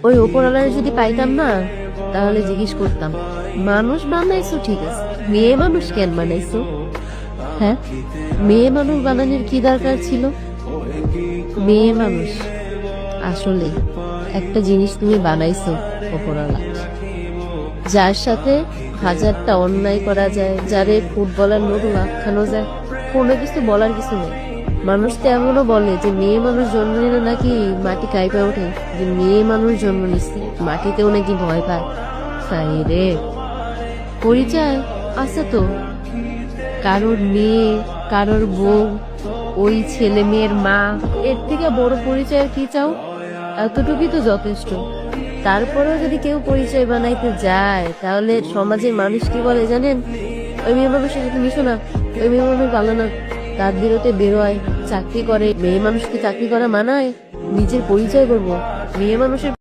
ওই ওপরওয়ালার যদি পাইতাম না, তাহলে জিজ্ঞেস করতাম, মানুষ বানাইছো ঠিক আছে, মেয়ে মানুষ কেন বানাইছো? হ্যাঁ, মেয়ে মানুষ বানানোর কি দরকার ছিল? মেয়ে মানুষ আসলে একটা জিনিস তুমি বানাইছো ওপরওয়ালা, যার সাথে হাজারটা অন্যায় করা যায়, যারে ফুটবলার লোক খানো যায়, কোনো কিছু বলার কিছু নেই। মানুষ তো এমনও বলে যে মেয়ে মানুষ জন্ম নিলে নাকি মাটি কাঁপে ওঠে, যে মেয়ে মানুষ জন্ম নিচ্ছে মাটিতেও নাকি ভয় পায়। তাই রে, পরিচয় আছে তো, কারোর মেয়ে, কারোর বউ, ওই ছেলে মেয়ের মা, এর থেকে বড় পরিচয় আর কি চাও? এতটুকুই তো যথেষ্ট। তারপরেও যদি কেউ পরিচয় বানাইতে যায়, তাহলে সমাজের মানুষ কি বলে জানেন? ওই মেয়ে মানুষের সাথে মিশো না, ওই মেয়ে মানুষ ভালো না, তার বিরতে বেরোয়, চাকরি করে। মেয়ে মানুষকে চাকরি করা মানায়? নিজের পরিচয় করবো মেয়ে মানুষের